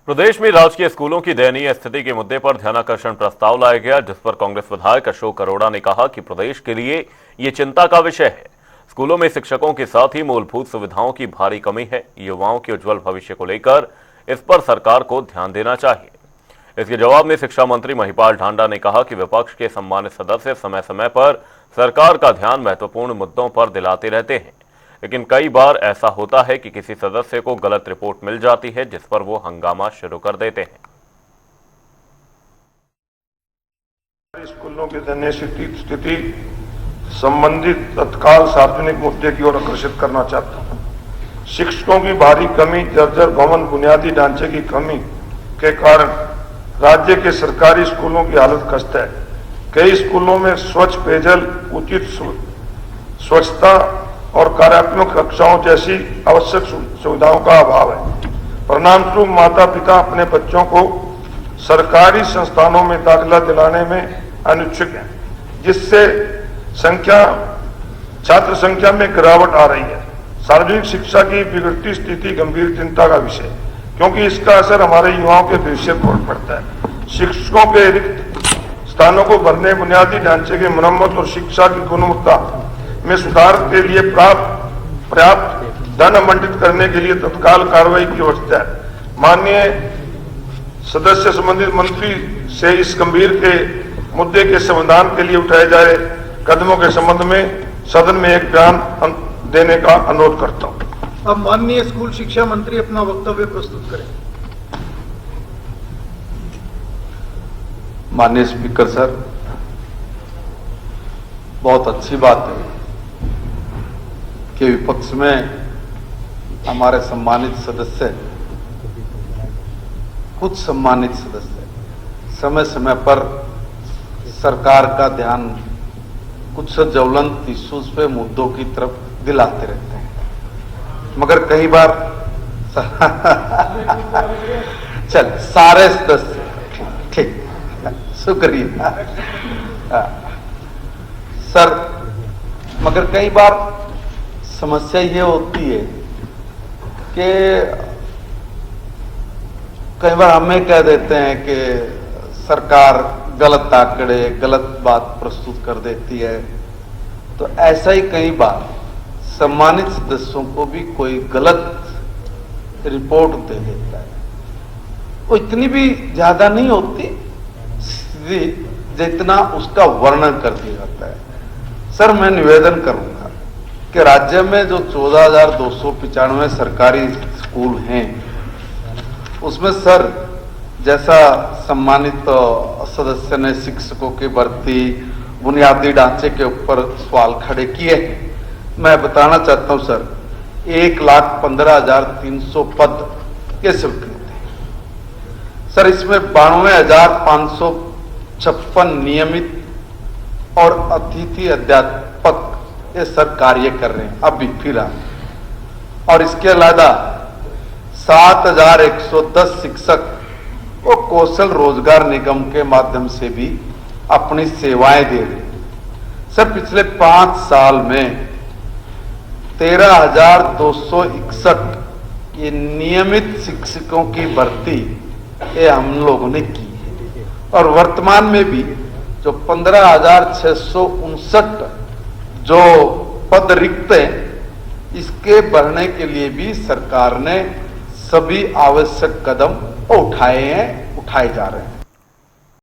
प्रदेश में राजकीय स्कूलों की दयनीय स्थिति के मुद्दे पर ध्यानाकर्षण प्रस्ताव लाया गया, जिस पर कांग्रेस विधायक अशोक अरोड़ा ने कहा कि प्रदेश के लिए ये चिंता का विषय है। स्कूलों में शिक्षकों के साथ ही मूलभूत सुविधाओं की भारी कमी है। युवाओं के उज्जवल भविष्य को लेकर इस पर सरकार को ध्यान देना चाहिए। इसके जवाब में शिक्षा मंत्री महिपाल ढांडा ने कहा कि विपक्ष के सम्मानित सदस्य समय समय पर सरकार का ध्यान महत्वपूर्ण मुद्दों पर दिलाते रहते हैं, लेकिन कई बार ऐसा होता है कि किसी सदस्य को गलत रिपोर्ट मिल जाती है, जिस पर वो हंगामा शुरू कर देते हैं। स्कूलों की दयनीय स्थिति संबंधित तत्काल सार्वजनिक मुद्दे की ओर आकर्षित करना चाहता हूं। शिक्षकों की भारी कमी, जर्जर भवन, बुनियादी ढांचे की कमी के कारण राज्य के सरकारी स्कूलों की हालत खस्ता है। कई स्कूलों में स्वच्छ पेयजल, उचित स्वच्छता और कार्यात्मक कक्षाओं जैसी आवश्यक सुविधाओं का अभाव है। परिणामस्वरूप माता पिता अपने बच्चों को सरकारी संस्थानों में दाखिला दिलाने में अनिच्छुक हैं, जिससे छात्र संख्या में गिरावट आ रही है। सार्वजनिक शिक्षा की बिगड़ती स्थिति गंभीर चिंता का विषय है, क्योंकि इसका असर हमारे युवाओं के भविष्य पर पड़ता है। शिक्षकों के रिक्त स्थानों को भरने, बुनियादी ढांचे की मरम्मत और शिक्षा की गुणवत्ता में सुधार के लिए पर्याप्त धन आवंटित करने के लिए तत्काल कार्रवाई की आवश्यकता है। माननीय सदस्य संबंधित मंत्री से इस गंभीर के मुद्दे के समाधान के लिए उठाए जाए कदमों के संबंध में सदन में एक बयान देने का अनुरोध करता हूं। अब माननीय स्कूल शिक्षा मंत्री अपना वक्तव्य प्रस्तुत करें। माननीय स्पीकर सर, बहुत अच्छी बात है कि विपक्ष में हमारे सम्मानित सदस्य, कुछ सम्मानित सदस्य समय समय पर सरकार का ध्यान कुछ ज्वलंत इश्यूज पे, मुद्दों की तरफ दिलाते रहते हैं, मगर कई बार चल सारे सदस्य ठीक, शुक्रिया सर, मगर कई बार समस्या ये होती है कि कई बार हमें कह देते हैं कि सरकार गलत आंकड़े, गलत बात प्रस्तुत कर देती है, तो ऐसा ही कई बार सम्मानित सदस्यों को भी कोई गलत रिपोर्ट दे देता है। वो इतनी भी ज्यादा नहीं होती जितना उसका वर्णन कर दिया जाता है। सर, मैं निवेदन करूंगा कि राज्य में जो 14,295 सरकारी स्कूल हैं, उसमें सर जैसा सम्मानित सदस्य ने शिक्षकों की भर्ती, बुनियादी ढांचे के ऊपर सवाल खड़े किए, मैं बताना चाहता हूं सर, 1,15,300 पद ये स्वीकृत है सर। इसमें 92,556 नियमित और अतिथि अध्यापक ये सर कार्य कर रहे हैं अभी फिलहाल, और इसके अलावा 7,110 शिक्षक वो कौशल रोजगार निगम के माध्यम से भी अपनी सेवाएं दे रहे हैं सर। पिछले 5 साल में 13,261 ये नियमित शिक्षकों की भर्ती ये हम लोगों ने की है, और वर्तमान में भी जो 15,659 जो पद रिक्त हैं, इसके भरने के लिए भी सरकार ने सभी आवश्यक कदम उठाए जा रहे हैं।